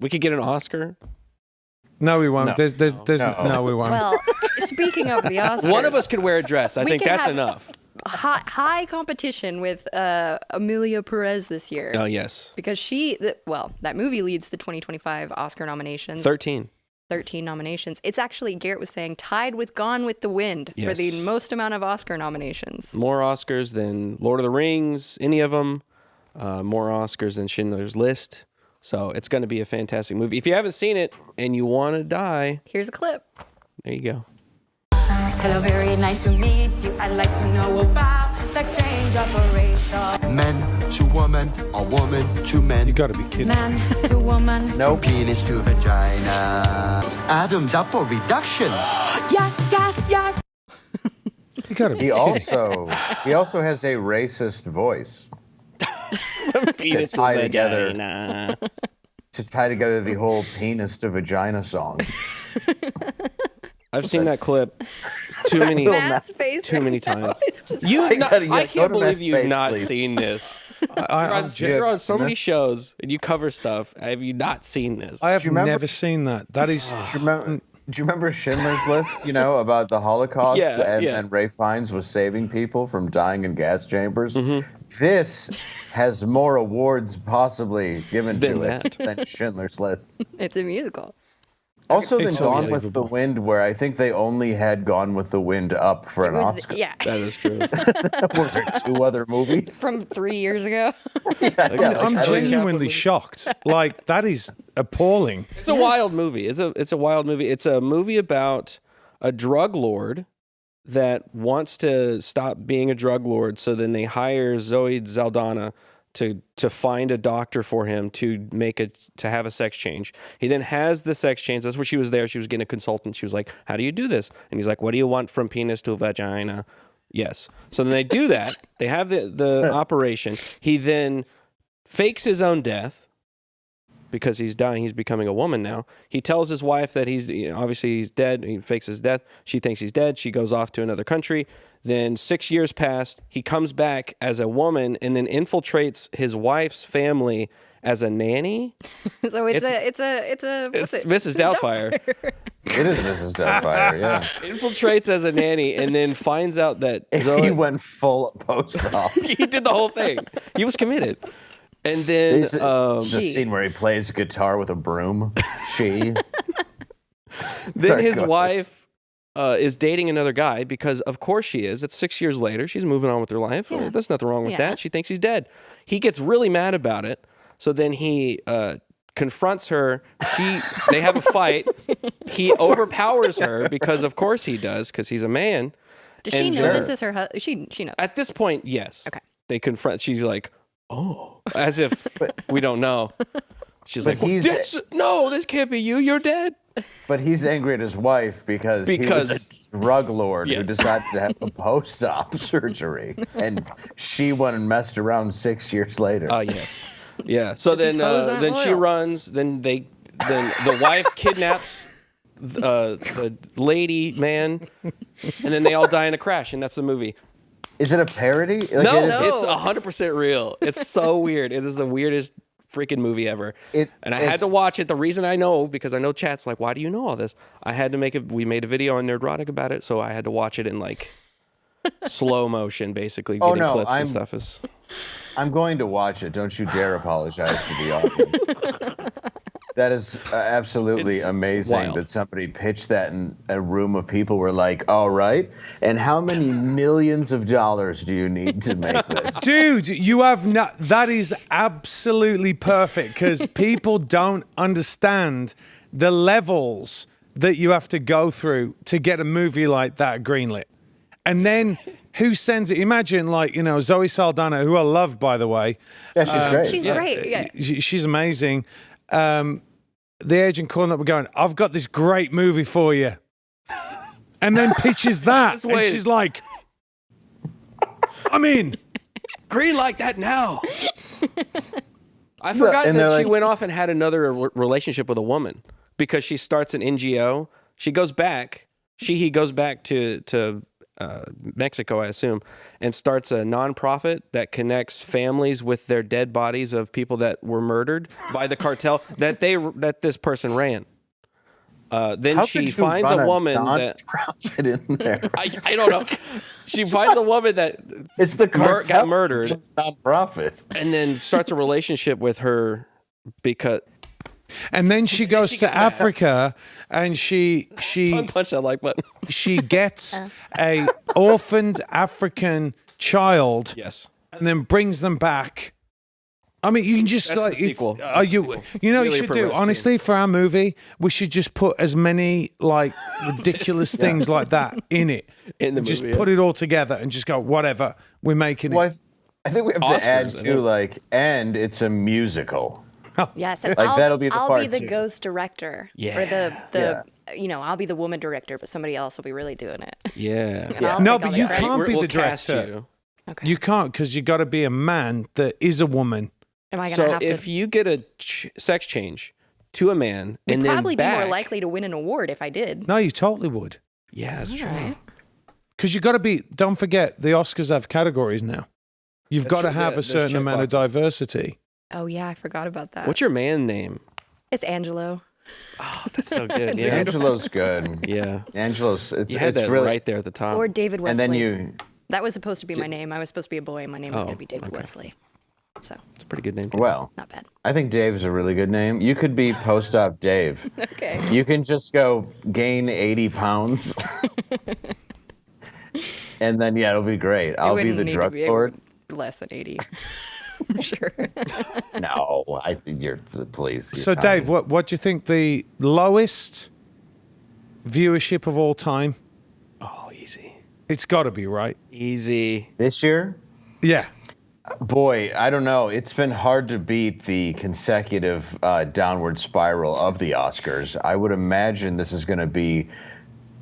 We could get an Oscar. No, we won't. No. No, we won't. Well, speaking of the Oscars, One of us could wear a dress. I think can that's have enough. high competition with Emilia Pérez this year. Oh, yes. Because that movie leads the 2025 Oscar nominations. 13 nominations. It's actually, Garrett was saying, tied with Gone with the Wind for the most amount of Oscar nominations. More Oscars than Lord of the Rings, any of them. More Oscars than Schindler's List. So it's going to be a fantastic movie. If you haven't seen it and you want to die, here's a clip. There you go. Hello, very nice to meet you. I'd like to know about sex change operation. Men to woman, or woman to men. You got to be kidding. Man to woman. No penis to vagina. Adam's apple reduction. Yes. You got to be He kidding. also has a racist voice. Penis to tie vagina. To tie together the whole penis to vagina song. I've seen that clip too many Matt's face too many times. gotta I go can't to believe Matt's you've face, not please. seen this. I'm You're on so many shows and you cover stuff. Have you not seen this? I have Do you remember- never seen that. That is. Do you remember Schindler's List, about the Holocaust and Ray Fiennes was saving people from dying in gas chambers? Mm-hmm. This has more awards possibly given to it than Schindler's List. It's a musical. Also than It's Gone with the unbelievable. Wind, where I think they only had Gone with the Wind up for an Oscar. Yeah. That is true. Were there 2 other movies? From 3 years ago. I'm genuinely shocked. Like, that is appalling. It's a wild movie. It's a wild movie. It's a movie about a drug lord that wants to stop being a drug lord. So then they hire Zoe Saldana to find a doctor for him to have a sex change. He then has the sex change. That's what she was there. She was getting a consultant. She was like, "How do you do this?" And he's like, "What do you want from penis to vagina?" Yes. So then they do that. They have the operation. He then fakes his own death because he's dying. He's becoming a woman now. He tells his wife that obviously he's dead. He fakes his death. She thinks he's dead. She goes off to another country. Then 6 years pass. He comes back as a woman and then infiltrates his wife's family as a nanny. So it's Mrs. Doubtfire. It is Mrs. Doubtfire, yeah. Infiltrates as a nanny and then finds out that He Zoe. went full post-op. He did the whole thing. He was committed. And then the scene where he plays guitar with a broom. then Sorry, his go ahead. wife is dating another guy because of course she is. It's 6 years later. She's moving on with her life. Yeah. There's nothing wrong with Yeah. that. She thinks he's dead. He gets really mad about it. So then he confronts her. They have a fight. He overpowers her because of course he does because he's a man. Does she And know sure. this is her husband? She knows. At this point, yes. Okay. They confront. She's like, "Oh," as if we don't know. She's like, he's- "No, this can't be you. You're dead." But he's angry at his wife because he was a drug lord who Yes. decided to have a post-op surgery. And she went and messed around 6 years later. Yes. Yeah. So then hose aren't then she loyal. runs. Then the wife kidnaps the lady man, and then they all die in a crash, and that's the movie. Is it a parody? Like, No, it is- it's 100% real. It's so weird. It is the weirdest freaking movie ever. And I had to watch it. The reason I know, because I know chat's like, why do you know all this? I had to we made a video on Nerdrotic about it, so I had to watch it in like slow motion, basically, Oh, getting no, clips and stuff. I'm going to watch it. Don't you dare apologize to the audience. That is absolutely It's amazing wild. that somebody pitched that in a room of people were like, all right, and how many millions of dollars do you need to make this? Dude, you have not. That is absolutely perfect because people don't understand the levels that you have to go through to get a movie like that greenlit. And then who sends it? Imagine, Zoe Saldana, who I love, by the way. Yeah, she's great. She's great. Yeah. She's amazing. The agent calling up and going, "I've got this great movie for you," and then pitches that, and wait. she's like, "I'm in." Green like that now. I forgot and that they're she like- went off and had another relationship with a woman because she starts an NGO. She goes back. He goes back to Mexico, I assume, and starts a nonprofit that connects families with their dead bodies of people that were murdered by the cartel that this person ran. Then How she could you finds run a woman that profit in there. I don't know. She finds a woman that It's the cartel got murdered, it's nonprofit, and then starts a relationship with her because. And then she goes to Africa, and she Don't punch that like button. she gets a orphaned African child, Yes. and then brings them back. I mean, you can just That's like the sequel. are you? You know, what you Really should do progressed honestly for our movie. We should just put as many like ridiculous things like that in it, In the and just movie, put it all together and just go whatever we're making it. Well, I think we have to add Oscars, I to think. like, and it's a musical. Yes, and Like, that'll be the I'll part be the two. ghost director. Yeah. Or the I'll be the woman director, but somebody else will be really doing it. Yeah. And I'll No, take all but the you credit. can't be We'll the cast director. you. Okay. You can't, because you got to be a man that is a woman. Am I gonna So have if to? you get a sex change to a man We'd and then probably back, be more likely to win an award if I did. No, you totally would. Yeah, that's true. Alright. Because you got to be. Don't forget, the Oscars have categories now. You've That's got to true, have yeah, a certain there's amount of checkboxes. diversity. Oh yeah, I forgot about that. What's your man name? It's Angelo. Oh, that's so good. Yeah. Angelo's good. Yeah. Angelo's. It's, You had it's that really. right there at the top. Or David Wesley. And then you. That was supposed to be my name. I was supposed to be a boy. My name was Oh, going to be David okay. Wesley. So, It's a pretty good name. Too. Well, not bad. I think Dave's a really good name. You could be post-op Dave. Okay. You can just go gain 80 pounds. And then, yeah, it'll be great. I'll be the drug lord. Less than 80. For sure. No, I think you're the police. You're So, tiny. Dave, what do you think the lowest viewership of all time? Oh, easy. It's got to be, right? Easy. This year? Yeah. Boy, I don't know. It's been hard to beat the consecutive downward spiral of the Oscars. I would imagine this is going to be.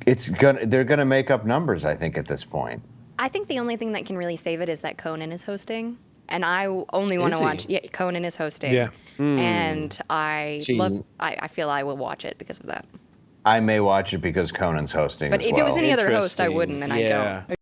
They're going to make up numbers, I think, at this point. I think the only thing that can really save it is that Conan is hosting. And I only want Is to he? watch. Yeah, Conan is hosting. Yeah. And I Gee. I feel I will watch it because of that. I may watch it because Conan's hosting. But as if it was well. any other host, I Interesting. wouldn't, and I Yeah. don't.